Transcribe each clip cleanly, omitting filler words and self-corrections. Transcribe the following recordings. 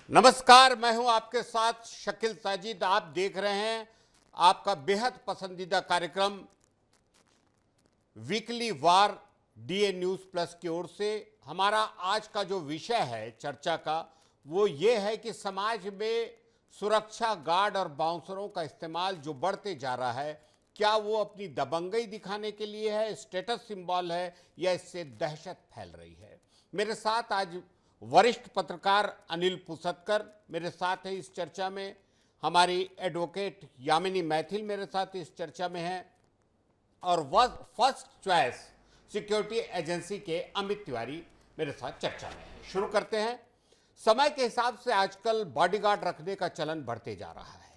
नमस्कार, मैं हूं आपके साथ शकील साजिद। आप देख रहे हैं आपका बेहद पसंदीदा कार्यक्रम वीकली वार डीए न्यूज प्लस की ओर से। हमारा आज का जो विषय है चर्चा का वो ये है कि समाज में सुरक्षा गार्ड और बाउंसरों का इस्तेमाल जो बढ़ते जा रहा है, क्या वो अपनी दबंगई दिखाने के लिए है, स्टेटस सिंबल है, या इससे दहशत फैल रही है। मेरे साथ आज वरिष्ठ पत्रकार अनिल पुसतकर मेरे साथ है इस चर्चा में। हमारी एडवोकेट यामिनी मैथिल मेरे साथ इस चर्चा में है, और फर्स्ट चॉइस सिक्योरिटी एजेंसी के अमित तिवारी मेरे साथ चर्चा में है। शुरू करते हैं। समय के हिसाब से आजकल बॉडीगार्ड रखने का चलन बढ़ते जा रहा है।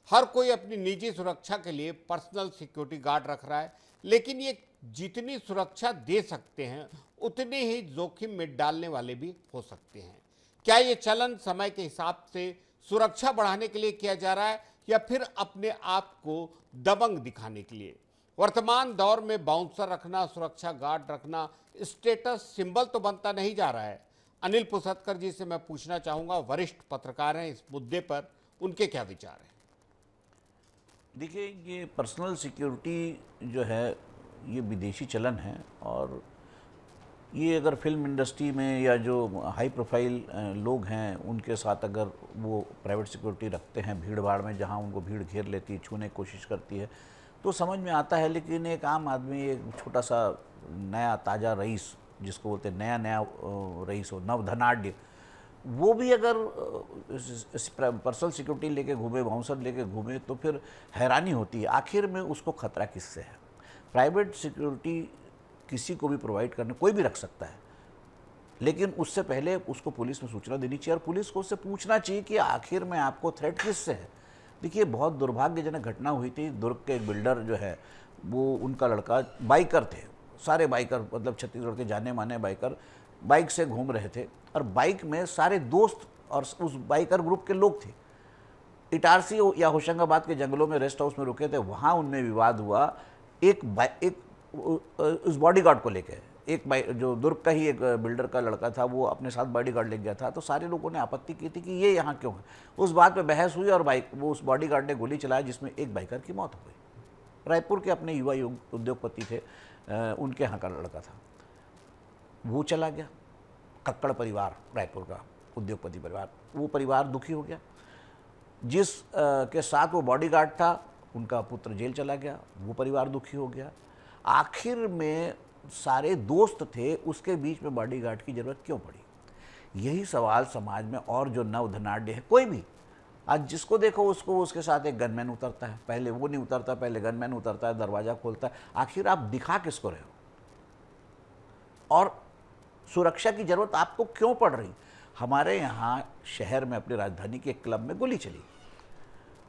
हर कोई अपनी निजी सुरक्षा के लिए पर्सनल सिक्योरिटी गार्ड रख रहा है, लेकिन ये जितनी सुरक्षा दे सकते हैं उतने ही जोखिम में डालने वाले भी हो सकते हैं। क्या ये चलन समय के हिसाब से सुरक्षा बढ़ाने के लिए किया जा रहा है, या फिर अपने आप को दबंग दिखाने के लिए? वर्तमान दौर में बाउंसर रखना, सुरक्षा गार्ड रखना स्टेटस सिंबल तो बनता नहीं जा रहा है। अनिल पुसतकर जी से मैं पूछना चाहूँगा, वरिष्ठ पत्रकार हैं, इस मुद्दे पर उनके क्या विचार हैं? देखिए, ये पर्सनल सिक्योरिटी जो है ये विदेशी चलन है, और ये अगर फिल्म इंडस्ट्री में या जो हाई प्रोफाइल लोग हैं उनके साथ अगर वो प्राइवेट सिक्योरिटी रखते हैं भीड़ भाड़ में, जहाँ उनको भीड़ घेर लेती है, छूने की कोशिश करती है, तो समझ में आता है। लेकिन एक आम आदमी, एक छोटा सा नया ताज़ा रईस, जिसको बोलते हैं नया नया रईस हो, नवधनाढ़, वो भी अगर पर्सनल सिक्योरिटी लेके घूमे, बाउंसर लेके घूमे, तो फिर हैरानी होती है आखिर में उसको खतरा किससे है। प्राइवेट सिक्योरिटी किसी को भी प्रोवाइड करने कोई भी रख सकता है, लेकिन उससे पहले उसको पुलिस में सूचना देनी चाहिए, और पुलिस को उससे पूछना चाहिए कि आखिर में आपको थ्रेट किससे है। देखिए, बहुत दुर्भाग्यजनक घटना हुई थी। दुर्ग के एक बिल्डर जो है, वो उनका लड़का, बाइकर थे, सारे बाइकर, मतलब छत्तीसगढ़ के जाने माने बाइकर, बाइक से घूम रहे थे, और बाइक में सारे दोस्त और उस बाइकर ग्रुप के लोग थे। इटारसी या होशंगाबाद के जंगलों में रेस्ट हाउस में रुके थे। वहाँ उनमें विवाद हुआ एक उस बॉडीगार्ड को लेके। एक जो दुर्ग का ही एक बिल्डर का लड़का था, वो अपने साथ बॉडीगार्ड ले गया था, तो सारे लोगों ने आपत्ति की थी कि ये यहाँ क्यों है। उस बात पे बहस हुई, और वो उस बॉडीगार्ड ने गोली चलाया, जिसमें एक बाइकर की मौत हो गई। रायपुर के अपने युवा उद्योगपति थे, उनके यहाँ का लड़का था। वो चला गया, कक्कड़ परिवार, रायपुर का उद्योगपति परिवार, वो परिवार दुखी हो गया। जिस के साथ वो बॉडीगार्ड था, उनका पुत्र जेल चला गया, वो परिवार दुखी हो गया। आखिर में सारे दोस्त थे, उसके बीच में बॉडीगार्ड की जरूरत क्यों पड़ी? यही सवाल समाज में, और जो नवधनाढ़ है, कोई भी आज जिसको देखो उसको उसके साथ एक गनमैन उतरता है। पहले वो नहीं उतरता, पहले गनमैन उतरता है, दरवाजा खोलता है। आखिर आप दिखा किसको रहे हो, और सुरक्षा की जरूरत आपको क्यों पड़ रही? हमारे यहाँ शहर में, अपनी राजधानी के एक क्लब में गोली चली।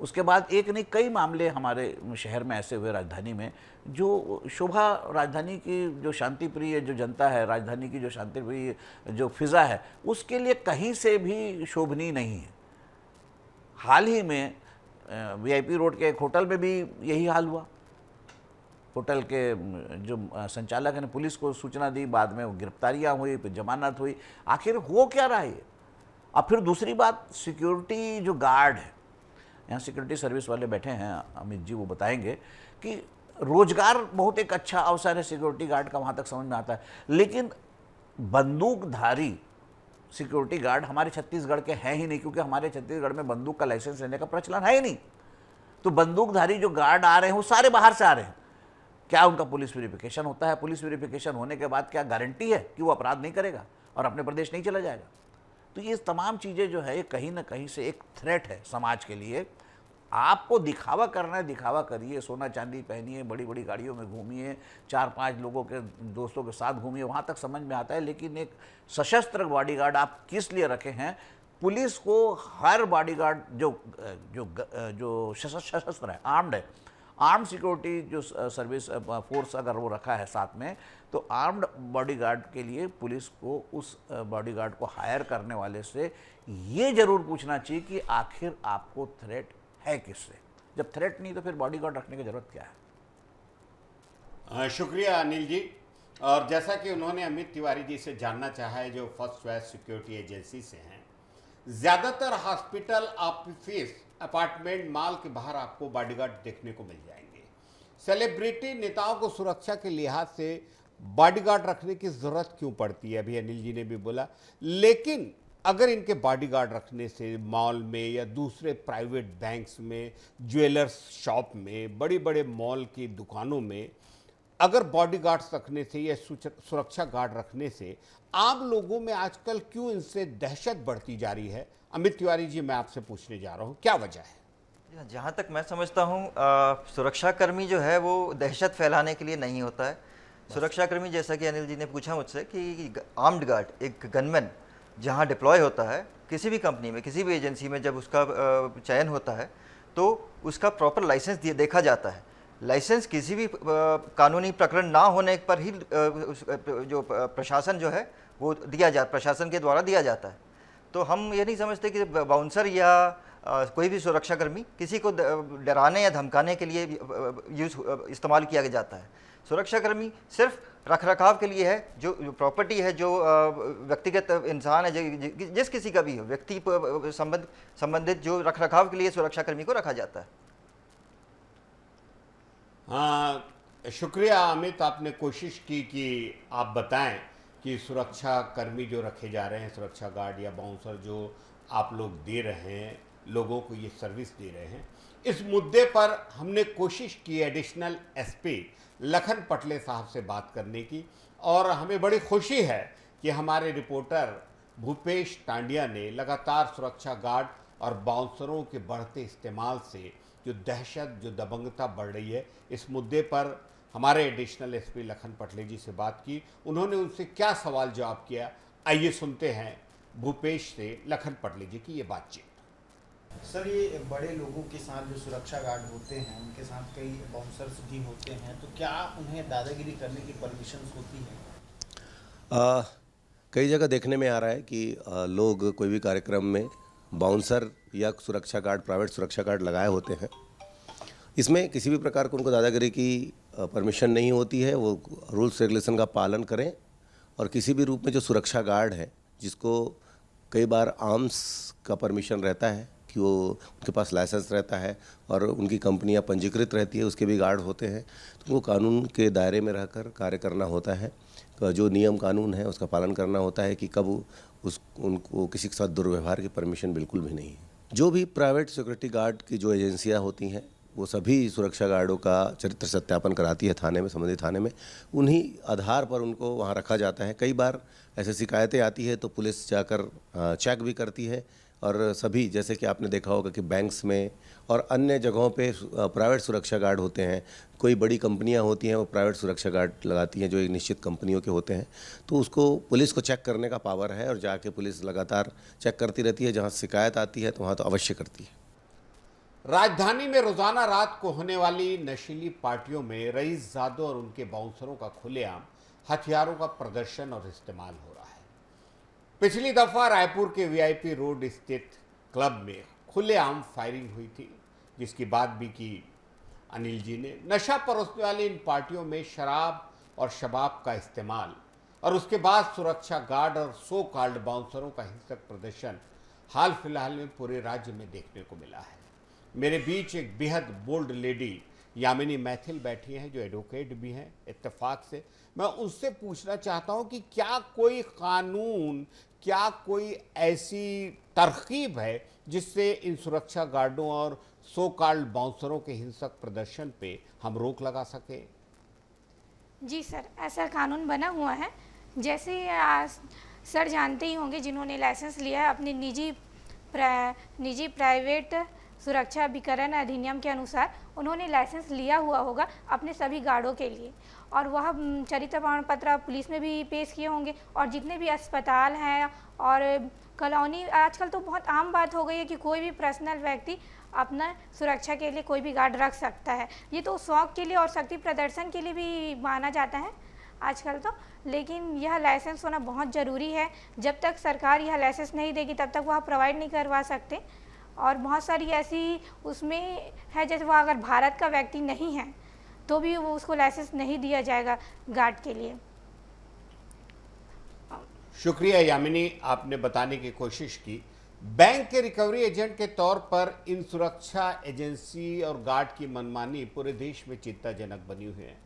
उसके बाद एक नहीं कई मामले हमारे शहर में ऐसे हुए, राजधानी में, जो शोभा, राजधानी की जो शांति प्रिय जो जनता है, राजधानी की जो शांति प्रिय जो फिज़ा है, उसके लिए कहीं से भी शोभनीय नहीं है। हाल ही में वीआईपी रोड के एक होटल में भी यही हाल हुआ। होटल के जो संचालक ने पुलिस को सूचना दी, बाद में वो गिरफ्तारियाँ हुई, फिर जमानत हुई। आखिर हो क्या रहा है? अब फिर दूसरी बात, सिक्योरिटी जो गार्ड है, यहाँ सिक्योरिटी सर्विस वाले बैठे हैं, अमित जी वो बताएंगे कि रोजगार बहुत एक अच्छा अवसर है सिक्योरिटी गार्ड का, वहाँ तक समझ में आता है। लेकिन बंदूकधारी सिक्योरिटी गार्ड हमारे छत्तीसगढ़ के हैं ही नहीं, क्योंकि हमारे छत्तीसगढ़ में बंदूक का लाइसेंस लेने का प्रचलन है ही नहीं। तो बंदूकधारी जो गार्ड आ रहे हैं वो सारे बाहर से आ रहे हैं। क्या उनका पुलिस वेरिफिकेशन होता है? पुलिस वेरिफिकेशन होने के बाद क्या गारंटी है कि वो अपराध नहीं करेगा और अपने प्रदेश नहीं चला जाएगा? तो ये तमाम चीज़ें जो है, कहीं ना कहीं से एक थ्रेट है समाज के लिए। आपको दिखावा करना है, दिखावा करिए, सोना चांदी पहनिए, बड़ी बड़ी गाड़ियों में घूमिए, 4-5 लोगों के दोस्तों के साथ घूमिए, वहाँ तक समझ में आता है। लेकिन एक सशस्त्र बॉडीगार्ड आप किस लिए रखे हैं? पुलिस को हर बॉडीगार्ड जो सशस्त्र है, आर्म्ड है, आर्म्ड सिक्योरिटी जो सर्विस फोर्स अगर वो रखा है साथ में, तो आर्म्ड बॉडीगार्ड के लिए पुलिस को उस बॉडीगार्ड को हायर करने वाले से ये जरूर पूछना चाहिए कि आखिर आपको थ्रेट है किससे। जब थ्रेट नहीं, तो फिर बॉडीगार्ड रखने की जरूरत क्या है? शुक्रिया अनिल जी। और जैसा कि उन्होंने अमित तिवारी जी से जानना चाहा है, जो फर्स्ट चॉइस सिक्योरिटी एजेंसी से हैं, ज्यादातर हॉस्पिटल, ऑफिस, अपार्टमेंट, मॉल के बाहर आपको बॉडीगार्ड देखने को मिल जाएंगे। सेलिब्रिटी नेताओं को सुरक्षा के लिहाज से बॉडीगार्ड रखने की जरूरत क्यों पड़ती है, अभी अनिल जी ने भी बोला। लेकिन अगर इनके बॉडीगार्ड रखने से मॉल में या दूसरे प्राइवेट बैंक्स में, ज्वेलर्स शॉप में, बड़ी बड़े मॉल की दुकानों में अगर बॉडीगार्ड्स रखने से या सुरक्षा गार्ड रखने से आम लोगों में आजकल क्यों इनसे दहशत बढ़ती जा रही है? अमित तिवारी जी, मैं आपसे पूछने जा रहा हूं, क्या वजह है? जहाँ तक मैं समझता हूँ, सुरक्षाकर्मी जो है वो दहशत फैलाने के लिए नहीं होता है। सुरक्षाकर्मी, जैसा कि अनिल जी ने पूछा मुझसे, कि आर्म्ड गार्ड, एक गनमैन जहाँ डिप्लॉय होता है किसी भी कंपनी में, किसी भी एजेंसी में, जब उसका चयन होता है तो उसका प्रॉपर लाइसेंस देखा जाता है। लाइसेंस किसी भी कानूनी प्रकरण ना होने पर ही जो प्रशासन जो है वो प्रशासन के द्वारा दिया जाता है। तो हम ये नहीं समझते कि बाउंसर या कोई भी सुरक्षाकर्मी किसी को डराने या धमकाने के लिए इस्तेमाल किया जाता है। सुरक्षाकर्मी सिर्फ रखरखाव के लिए है। जो प्रॉपर्टी है, जो व्यक्तिगत इंसान है, जिस किसी का भी हो, व्यक्ति संबंधित जो रखरखाव के लिए सुरक्षाकर्मी को रखा जाता है। हाँ, शुक्रिया अमित, आपने कोशिश की कि आप बताएं कि सुरक्षा कर्मी जो रखे जा रहे हैं, सुरक्षा गार्ड या बाउंसर जो आप लोग दे रहे हैं, लोगों को ये सर्विस दे रहे हैं, इस मुद्दे पर हमने कोशिश की एडिशनल एसपी लखन पटले साहब से बात करने की, और हमें बड़ी खुशी है कि हमारे रिपोर्टर भूपेश टांडिया ने लगातार सुरक्षा गार्ड और बाउंसरों के बढ़ते इस्तेमाल से जो दहशत, जो दबंगता बढ़ रही है, इस मुद्दे पर हमारे एडिशनल एसपी लखन पटले जी से बात की। उन्होंने उनसे क्या सवाल जवाब किया, आइए सुनते हैं भूपेश से लखन पटले जी की ये बातचीत। सर, ये बड़े लोगों के साथ जो सुरक्षा गार्ड होते हैं, उनके साथ कई बाउंसर्स भी होते हैं, तो क्या उन्हें दादागिरी करने की परमिशन होती है? कई जगह देखने में आ रहा है कि लोग कोई भी कार्यक्रम में बाउंसर या सुरक्षा गार्ड, प्राइवेट सुरक्षा गार्ड लगाए होते हैं। इसमें किसी भी प्रकार को उनको दादागिरी की परमिशन नहीं होती है। वो रूल्स रेगुलेशन का पालन करें, और किसी भी रूप में जो सुरक्षा गार्ड है, जिसको कई बार आर्म्स का परमिशन रहता है कि वो उनके पास लाइसेंस रहता है और उनकी कंपनियां पंजीकृत रहती है, उसके भी गार्ड होते हैं, तो उनको कानून के दायरे में रहकर कार्य करना होता है। जो नियम कानून है उसका पालन करना होता है कि कब उनको किसी के साथ दुर्व्यवहार की परमिशन बिल्कुल भी नहीं है। जो भी प्राइवेट सिक्योरिटी गार्ड की जो एजेंसियां होती हैं, वो सभी सुरक्षा गार्डों का चरित्र सत्यापन कराती है थाने में, संबंधित थाने में। उन्हीं आधार पर उनको वहाँ रखा जाता है। कई बार ऐसे शिकायतें आती है तो पुलिस जाकर चेक भी करती है, और सभी, जैसे कि आपने देखा होगा कि बैंक्स में और अन्य जगहों पे प्राइवेट सुरक्षा गार्ड होते हैं। कोई बड़ी कंपनियां होती हैं, वो प्राइवेट सुरक्षा गार्ड लगाती हैं जो एक निश्चित कंपनियों के होते हैं, तो उसको पुलिस को चेक करने का पावर है, और जाके पुलिस लगातार चेक करती रहती है। जहाँ शिकायत आती है तो वहाँ तो अवश्य करती है। राजधानी में रोजाना रात को होने वाली नशीली पार्टियों में रईसजादों और उनके बाउंसरों का खुलेआम हथियारों का प्रदर्शन और इस्तेमाल हो रहा है। पिछली दफा रायपुर के वीआईपी रोड स्थित क्लब में खुलेआम फायरिंग हुई थी, जिसकी बात भी की अनिल जी ने। नशा परोसने वाली इन पार्टियों में शराब और शबाब का इस्तेमाल और उसके बाद सुरक्षा गार्ड और सो कॉल्ड बाउंसरों का हिंसक प्रदर्शन हाल फिलहाल में पूरे राज्य में देखने को मिला है। मेरे बीच एक बेहद बोल्ड लेडी यामिनी मैथिल बैठी हैं, जो एडवोकेट भी हैं इत्तेफाक से। मैं उनसे पूछना चाहता हूं कि क्या कोई कानून, क्या कोई ऐसी तरकीब है जिससे इन सुरक्षा गार्डों और सो कॉल्ड बाउंसरों के हिंसक प्रदर्शन पे हम रोक लगा सके? जी सर, ऐसा कानून बना हुआ है। जैसे सर जानते ही होंगे, जिन्होंने लाइसेंस लिया है अपने निजी प्राइवेट सुरक्षा अभिकरण अधिनियम के अनुसार, उन्होंने लाइसेंस लिया हुआ होगा अपने सभी गार्डों के लिए, और वह चरित्र प्रमाण पत्र पुलिस में भी पेश किए होंगे। और जितने भी अस्पताल हैं और कॉलोनी, आजकल तो बहुत आम बात हो गई है कि कोई भी पर्सनल व्यक्ति अपना सुरक्षा के लिए कोई भी गार्ड रख सकता है। ये तो शौक के लिए और शक्ति प्रदर्शन के लिए भी माना जाता है आजकल तो, लेकिन यह लाइसेंस होना बहुत ज़रूरी है। जब तक सरकार यह लाइसेंस नहीं देगी तब तक वह प्रोवाइड नहीं करवा सकते। और बहुत सारी ऐसी उसमें है, जैसे वह अगर भारत का व्यक्ति नहीं है तो भी वो उसको लाइसेंस नहीं दिया जाएगा गार्ड के लिए। शुक्रिया यामिनी, आपने बताने की कोशिश की। बैंक के रिकवरी एजेंट के तौर पर इन सुरक्षा एजेंसी और गार्ड की मनमानी पूरे देश में चिंताजनक बनी हुई है।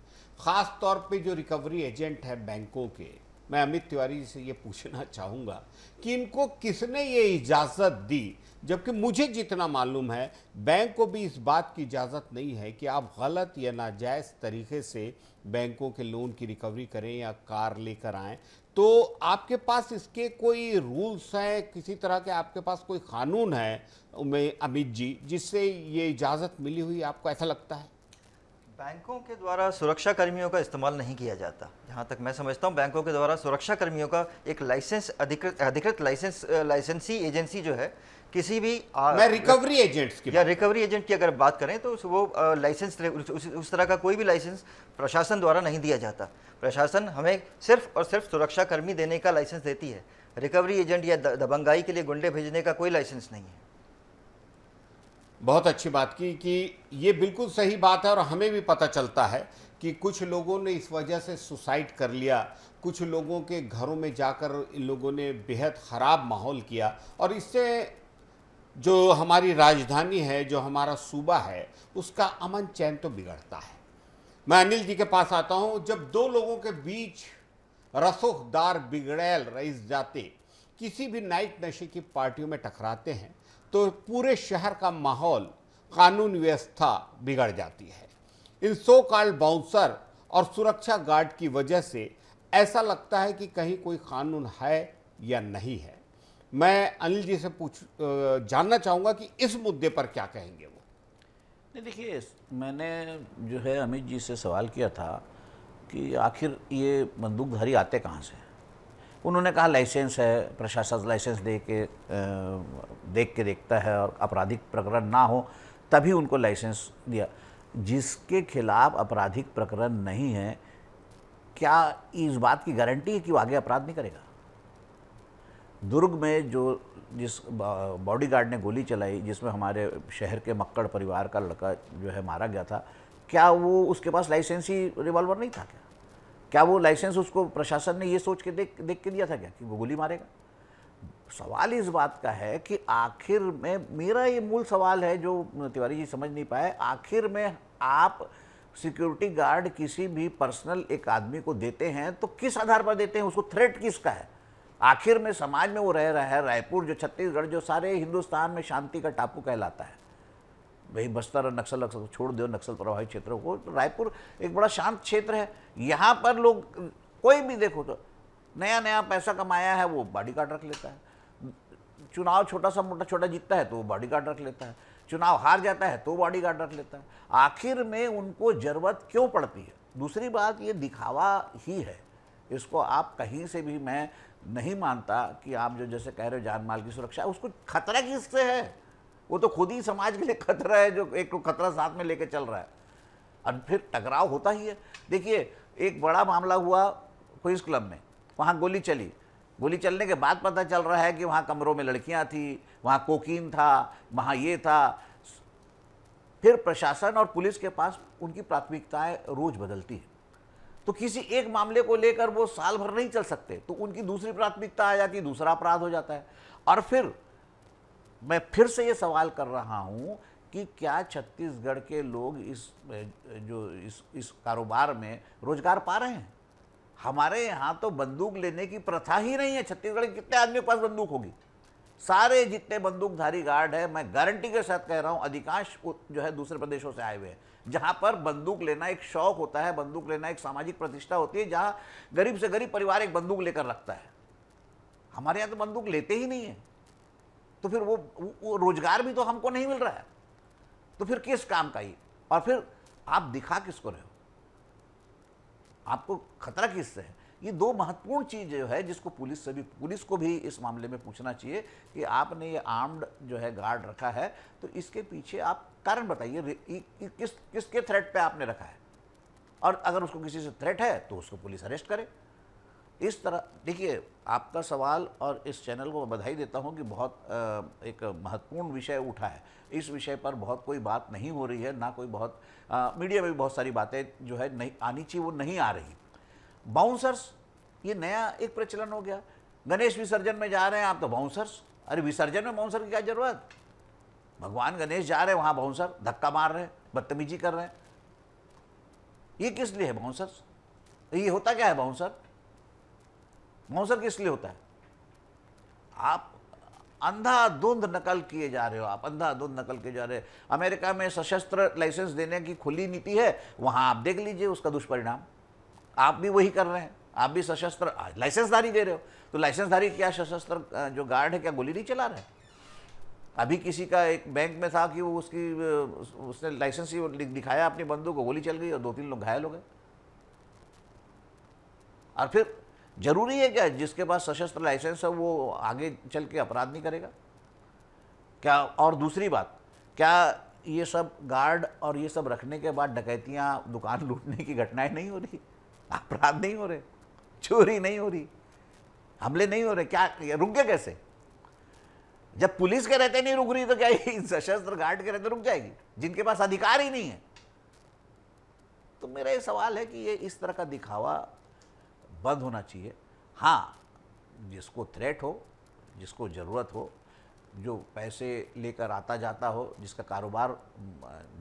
खास तौर पे जो रिकवरी एजेंट है बैंकों के, मैं अमित तिवारी जी से ये पूछना चाहूँगा कि इनको किसने ये इजाज़त दी, जबकि मुझे जितना मालूम है बैंक को भी इस बात की इजाज़त नहीं है कि आप गलत या नाजायज़ तरीके से बैंकों के लोन की रिकवरी करें या कार लेकर आएं। तो आपके पास इसके कोई रूल्स हैं, किसी तरह के आपके पास कोई कानून है अमित जी, जिससे ये इजाज़त मिली हुई आपको ऐसा लगता है? बैंकों के द्वारा सुरक्षा कर्मियों का इस्तेमाल नहीं किया जाता। जहाँ तक मैं समझता हूँ, बैंकों के द्वारा सुरक्षा कर्मियों का एक लाइसेंस अधिकृत लाइसेंसी एजेंसी जो है किसी भी मैं रिकवरी एजेंट्स की या रिकवरी एजेंट की अगर बात करें तो वो लाइसेंस उस तरह का कोई भी लाइसेंस प्रशासन द्वारा नहीं दिया जाता। प्रशासन हमें सिर्फ और सिर्फ सुरक्षा कर्मी देने का लाइसेंस देती है। रिकवरी एजेंट या दबंगाई के लिए गुंडे भेजने का कोई लाइसेंस नहीं है। बहुत अच्छी बात की कि ये बिल्कुल सही बात है और हमें भी पता चलता है कि कुछ लोगों ने इस वजह से सुसाइड कर लिया, कुछ लोगों के घरों में जाकर इन लोगों ने बेहद ख़राब माहौल किया और इससे जो हमारी राजधानी है, जो हमारा सूबा है, उसका अमन चैन तो बिगड़ता है। मैं अनिल जी के पास आता हूँ। जब दो लोगों के बीच रसूखदार बिगड़ैल रईस जाते किसी भी नाइट नशे की पार्टियों में टकराते हैं तो पूरे शहर का माहौल, कानून व्यवस्था बिगड़ जाती है। इन सो कॉल्ड बाउंसर और सुरक्षा गार्ड की वजह से ऐसा लगता है कि कहीं कोई कानून है या नहीं है। मैं अनिल जी से जानना चाहूँगा कि इस मुद्दे पर क्या कहेंगे वो। नहीं, देखिए, मैंने जो है अमित जी से सवाल किया था कि आखिर ये बंदूकधारी आते कहाँ से। उन्होंने कहा लाइसेंस है, प्रशासन लाइसेंस देख के देखता है और आपराधिक प्रकरण ना हो तभी उनको लाइसेंस दिया। जिसके खिलाफ आपराधिक प्रकरण नहीं है, क्या इस बात की गारंटी है कि वो आगे अपराध नहीं करेगा? दुर्ग में जिस बॉडीगार्ड ने गोली चलाई, जिसमें हमारे शहर के मक्कड़ परिवार का लड़का जो है मारा गया था, क्या वो उसके पास लाइसेंसी रिवॉल्वर नहीं था क्या वो लाइसेंस उसको प्रशासन ने ये सोच के देख के दिया था क्या कि वो गोली मारेगा? सवाल इस बात का है कि आखिर में, मेरा ये मूल सवाल है जो तिवारी जी समझ नहीं पाए, आखिर में आप सिक्योरिटी गार्ड किसी भी पर्सनल एक आदमी को देते हैं तो किस आधार पर देते हैं? उसको थ्रेट किसका है? आखिर में समाज में वो रह रहा है। रायपुर जो छत्तीसगढ़ जो सारे हिंदुस्तान में शांति का टापू कहलाता है, भाई बस्तर और नक्सल छोड़ दो, नक्सल प्रभावित क्षेत्रों को, रायपुर एक बड़ा शांत क्षेत्र है। यहाँ पर लोग कोई भी देखो तो नया नया पैसा कमाया है वो बॉडीगार्ड रख लेता है, चुनाव छोटा जीतता है तो वो बॉडीगार्ड रख लेता है, चुनाव हार जाता है तो बॉडीगार्ड रख लेता है। आखिर में उनको जरूरत क्यों पड़ती है? दूसरी बात, ये दिखावा ही है। इसको आप कहीं से भी, मैं नहीं मानता कि आप जो जैसे कह रहे हो जान माल की सुरक्षा, उसको खतरा किससे है? वो तो खुद ही समाज के लिए खतरा है, जो एक खतरा साथ में लेके चल रहा है और फिर टकराव होता ही है। देखिए, एक बड़ा मामला हुआ क्वींस क्लब में, वहाँ गोली चली। गोली चलने के बाद पता चल रहा है कि वहाँ कमरों में लड़कियाँ थी, वहाँ कोकीन था, वहाँ ये था। फिर प्रशासन और पुलिस के पास उनकी प्राथमिकताएं रोज बदलती है, तो किसी एक मामले को लेकर वो साल भर नहीं चल सकते, तो उनकी दूसरी प्राथमिकता आ जाती, दूसरा अपराध हो जाता है। और फिर मैं फिर से ये सवाल कर रहा हूँ कि क्या छत्तीसगढ़ के लोग इस कारोबार में रोजगार पा रहे हैं? हमारे यहाँ तो बंदूक लेने की प्रथा ही नहीं है। छत्तीसगढ़ के कितने आदमी के पास बंदूक होगी? सारे जितने बंदूकधारी गार्ड है, मैं गारंटी के साथ कह रहा हूँ, अधिकांश जो है दूसरे प्रदेशों से आए हुए हैं, जहाँ पर बंदूक लेना एक शौक होता है, बंदूक लेना एक सामाजिक प्रतिष्ठा होती है, जहाँ गरीब से गरीब परिवार एक बंदूक लेकर रखता है। हमारे यहाँ तो बंदूक लेते ही नहीं है, तो फिर वो रोजगार भी तो हमको नहीं मिल रहा है, तो फिर किस काम का ये? और फिर आप दिखा किसको रहे हो? आपको खतरा किससे है? ये दो महत्वपूर्ण चीज जो है जिसको पुलिस को भी इस मामले में पूछना चाहिए कि आपने ये आर्म्ड जो है गार्ड रखा है, तो इसके पीछे आप कारण बताइए, किसके थ्रेट पे आपने रखा है, और अगर उसको किसी से थ्रेट है तो उसको पुलिस अरेस्ट करे। इस तरह देखिए, आपका सवाल और इस चैनल को बधाई देता हूं कि बहुत एक महत्वपूर्ण विषय उठा है। इस विषय पर बहुत कोई बात नहीं हो रही है, ना कोई बहुत मीडिया में भी बहुत सारी बातें जो है नहीं आनी चाहिए वो नहीं आ रही। बाउंसर्स, ये नया एक प्रचलन हो गया। गणेश विसर्जन में जा रहे हैं आप तो बाउंसर्स, अरे विसर्जन में बाउंसर की क्या जरूरत? भगवान गणेश जा रहे हैं, वहां बाउंसर धक्का मार रहे हैं, बदतमीजी कर रहे हैं। ये किस लिए है बाउंसर? ये होता क्या है बाउंसर? बाउंसर किस लिए होता है? आप अंधाधुंध नकल किए जा रहे हो, आप अंधाधुंध नकल किए जा रहे हैं। अमेरिका में सशस्त्र लाइसेंस देने की खुली नीति है, वहां आप देख लीजिए उसका दुष्परिणाम। आप भी वही कर रहे हैं, आप भी सशस्त्र लाइसेंसधारी दे रहे हो। तो लाइसेंसधारी क्या सशस्त्र जो गार्ड है क्या गोली नहीं चला रहे? अभी किसी का एक बैंक में था कि वो उसने लाइसेंस ही दिखाया अपनी बंदूक को, गोली चल गई और 2-3 लोग घायल हो गए। और फिर जरूरी है क्या जिसके पास सशस्त्र लाइसेंस है वो आगे चल के अपराध नहीं करेगा क्या? और दूसरी बात, क्या ये सब गार्ड और ये सब रखने के बाद डकैतियाँ, दुकान लूटने की घटनाएं नहीं हो रही? अपराध नहीं हो रहे? चोरी नहीं हो रही? हमले नहीं हो रहे? क्या रुक गए कैसे? जब पुलिस के रहते नहीं रुक रही तो क्या ये सशस्त्र गार्ड के रहते रुक जाएगी, जिनके पास अधिकार ही नहीं है? तो मेरा ये सवाल है कि ये इस तरह का दिखावा बंद होना चाहिए। हाँ, जिसको थ्रेट हो, जिसको ज़रूरत हो, जो पैसे लेकर आता जाता हो, जिसका कारोबार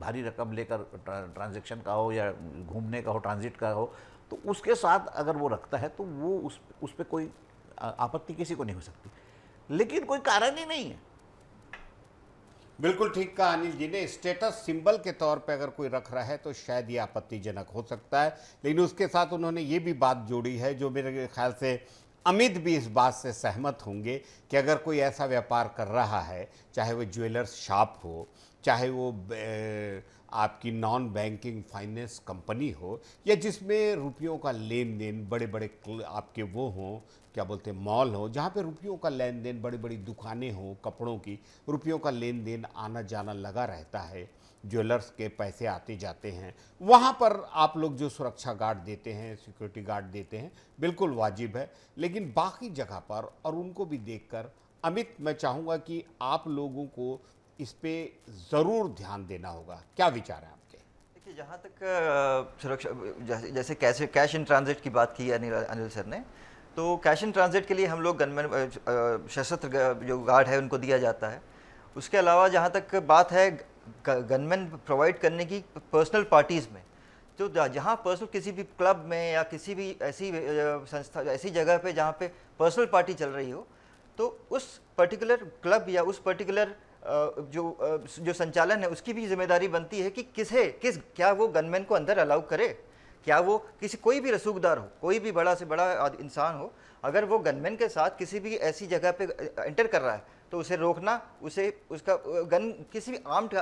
भारी रकम लेकर ट्रांजैक्शन का हो या घूमने का हो, ट्रांजिट का हो, तो उसके साथ अगर वो रखता है तो वो उस पर कोई आपत्ति किसी को नहीं हो सकती, लेकिन कोई कारण ही नहीं है। बिल्कुल ठीक कहा अनिल जी ने। स्टेटस सिंबल के तौर पे अगर कोई रख रहा है तो शायद ये आपत्तिजनक हो सकता है, लेकिन उसके साथ उन्होंने ये भी बात जोड़ी है जो मेरे ख्याल से अमित भी इस बात से सहमत होंगे कि अगर कोई ऐसा व्यापार कर रहा है, चाहे वो ज्वेलर्स शॉप हो, चाहे वो आपकी नॉन बैंकिंग फाइनेंस कंपनी हो, या जिसमें रुपयों का लेन देन, बड़े बड़े आपके वो हों, क्या बोलते हैं, मॉल हो, जहाँ पे रुपयों का लेन देन, बड़ी बड़ी दुकानें हों कपड़ों की, रुपयों का लेन देन आना जाना लगा रहता है, ज्वेलर्स के पैसे आते जाते हैं, वहाँ पर आप लोग जो सुरक्षा गार्ड देते हैं, सिक्योरिटी गार्ड देते हैं, बिल्कुल वाजिब है। लेकिन बाकी जगह पर और उनको भी देखकर अमित, मैं चाहूँगा कि आप लोगों को इस पे ज़रूर ध्यान देना होगा। क्या विचार है आपके? देखिए, जहाँ तक सुरक्षा, जैसे कैश इन ट्रांजिट की बात की अनिल सर ने, तो कैश इन ट्रांजिट के लिए हम लोग गनमैन, सशस्त्र जो गार्ड है उनको दिया जाता है। उसके अलावा जहाँ तक बात है गनमैन प्रोवाइड करने की पर्सनल पार्टीज़ में, तो जहाँ पर्सनल किसी भी क्लब में या किसी भी ऐसी संस्था, ऐसी जगह पे जहाँ पे पर्सनल पार्टी चल रही हो, तो उस पर्टिकुलर क्लब या उस पर्टिकुलर जो संचालन है उसकी भी जिम्मेदारी बनती है कि क्या वो गनमैन को अंदर अलाउ करे, क्या वो कोई भी रसूखदार हो, कोई भी बड़ा से बड़ा इंसान हो, अगर वो गनमैन के साथ किसी भी ऐसी जगह पे एंटर कर रहा है तो उसे रोकना, उसका गन किसी भी आर्म्ड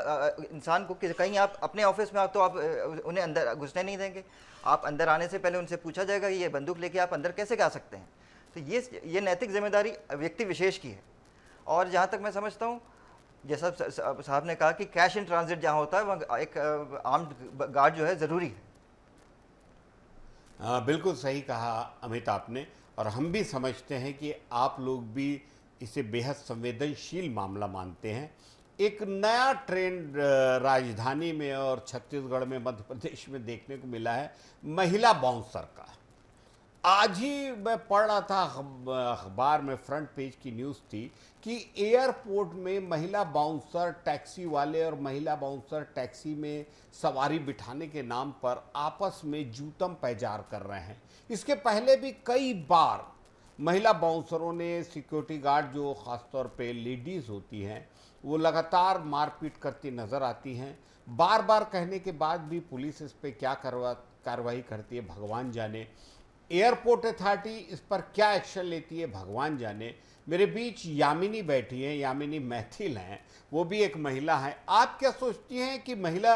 इंसान को कहीं आप अपने ऑफिस में आप तो आप उन्हें अंदर घुसने नहीं देंगे। आप अंदर आने से पहले उनसे पूछा जाएगा कि ये बंदूक लेके आप अंदर कैसे आ सकते हैं। तो ये नैतिक जिम्मेदारी व्यक्ति विशेष की है। और जहाँ तक मैं समझता हूँ, जैसा साहब ने कहा कि कैश इन ट्रांजिट जहाँ होता है वहाँ एक आर्म्ड गार्ड जो है ज़रूरी है। बिल्कुल सही कहा अमित आपने, और हम भी समझते हैं कि आप लोग भी इसे बेहद संवेदनशील मामला मानते हैं। एक नया ट्रेंड राजधानी में और छत्तीसगढ़ में, मध्य प्रदेश में देखने को मिला है, महिला बाउंसर का। आज ही मैं पढ़ रहा था अखबार में, फ्रंट पेज की न्यूज़ थी कि एयरपोर्ट में महिला बाउंसर टैक्सी वाले और महिला बाउंसर टैक्सी में सवारी बिठाने के नाम पर आपस में जूतम पैजार कर रहे हैं। इसके पहले भी कई बार महिला बाउंसरों ने सिक्योरिटी गार्ड, जो ख़ासतौर पे लेडीज़ होती हैं, वो लगातार मारपीट करती नज़र आती हैं। बार बार कहने के बाद भी पुलिस इस पर क्या कार्रवाई करती है भगवान जाने। एयरपोर्ट अथॉरिटी इस पर क्या एक्शन लेती है भगवान जाने। मेरे बीच यामिनी बैठी हैं, यामिनी मैथिल हैं, वो भी एक महिला हैं। आप क्या सोचती हैं कि महिला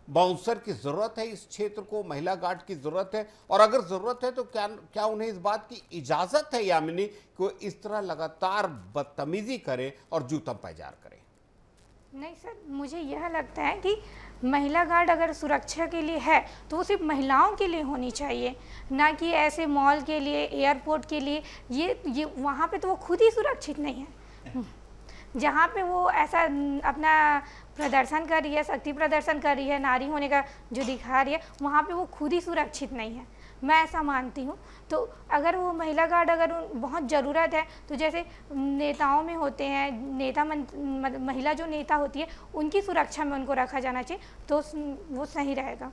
बाउंसर की ज़रूरत है इस क्षेत्र को, महिला गार्ड की ज़रूरत है, और अगर ज़रूरत है तो क्या उन्हें इस बात की इजाज़त है यामिनी कि वो इस तरह लगातार बदतमीज़ी करें और जूतम पैजार करें? नहीं सर, मुझे यह लगता है कि महिला गार्ड अगर सुरक्षा के लिए है तो वो सिर्फ महिलाओं के लिए होनी चाहिए, ना कि ऐसे मॉल के लिए, एयरपोर्ट के लिए। ये वहाँ पे तो वो खुद ही सुरक्षित नहीं है। जहाँ पे वो ऐसा अपना प्रदर्शन कर रही है, शक्ति प्रदर्शन कर रही है, नारी होने का जो दिखा रही है, वहाँ पे वो खुद ही सुरक्षित नहीं है। मैं ऐसा मानती हूँ। तो अगर वो महिला गार्ड अगर बहुत ज़रूरत है, तो जैसे नेताओं में होते हैं नेता महिला जो नेता होती है उनकी सुरक्षा में उनको रखा जाना चाहिए, तो वो सही रहेगा।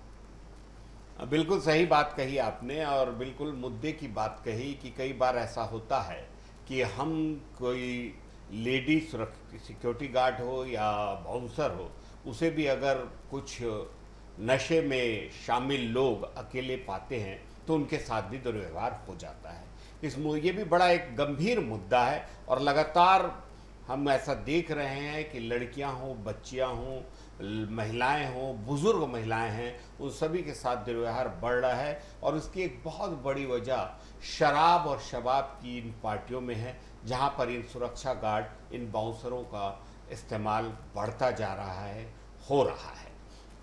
बिल्कुल सही बात कही आपने और बिल्कुल मुद्दे की बात कही कि कई बार ऐसा होता है कि हम कोई लेडी सिक्योरिटी गार्ड हो या बाउंसर हो, उसे भी अगर कुछ नशे में शामिल लोग अकेले पाते हैं तो उनके साथ भी दुर्व्यवहार हो जाता है। ये भी बड़ा एक गंभीर मुद्दा है और लगातार हम ऐसा देख रहे हैं कि लड़कियां हों, बच्चियां हों, महिलाएं हों, बुजुर्ग महिलाएं हैं, उन सभी के साथ दुर्व्यवहार बढ़ रहा है और उसकी एक बहुत बड़ी वजह शराब और शबाब की इन पार्टियों में है, जहां पर इन सुरक्षा गार्ड, इन बाउंसरों का इस्तेमाल बढ़ता जा रहा है, हो रहा है।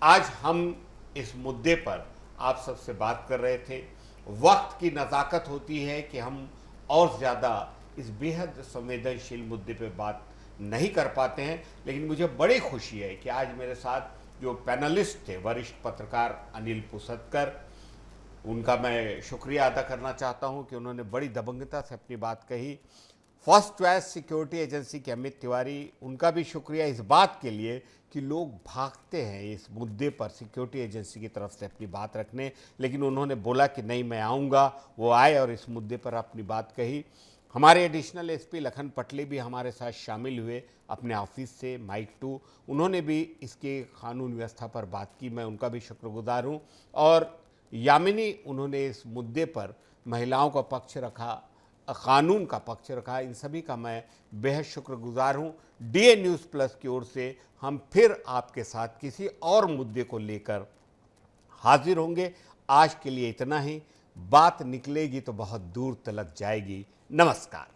आज हम इस मुद्दे पर आप सबसे बात कर रहे थे। वक्त की नज़ाकत होती है कि हम और ज़्यादा इस बेहद संवेदनशील मुद्दे पे बात नहीं कर पाते हैं, लेकिन मुझे बड़ी खुशी है कि आज मेरे साथ जो पैनलिस्ट थे, वरिष्ठ पत्रकार अनिल पुसतकर, उनका मैं शुक्रिया अदा करना चाहता हूं कि उन्होंने बड़ी दबंगता से अपनी बात कही। फर्स्ट चॉइस सिक्योरिटी एजेंसी के अमित तिवारी, उनका भी शुक्रिया इस बात के लिए कि लोग भागते हैं इस मुद्दे पर सिक्योरिटी एजेंसी की तरफ से अपनी बात रखने, लेकिन उन्होंने बोला कि नहीं मैं आऊँगा, वो आए और इस मुद्दे पर अपनी बात कही। हमारे एडिशनल एसपी लखन पटले भी हमारे साथ शामिल हुए अपने ऑफिस से माइक 2, उन्होंने भी इसके कानून व्यवस्था पर बात की, मैं उनका भी शुक्रगुजार हूँ। और यामिनी, उन्होंने इस मुद्दे पर महिलाओं का पक्ष रखा, कानून का पक्ष रखा, इन सभी का मैं बेहद शुक्रगुजार हूँ। डीए न्यूज़ प्लस की ओर से हम फिर आपके साथ किसी और मुद्दे को लेकर हाजिर होंगे। आज के लिए इतना ही। बात निकलेगी तो बहुत दूर तलक जाएगी। नमस्कार।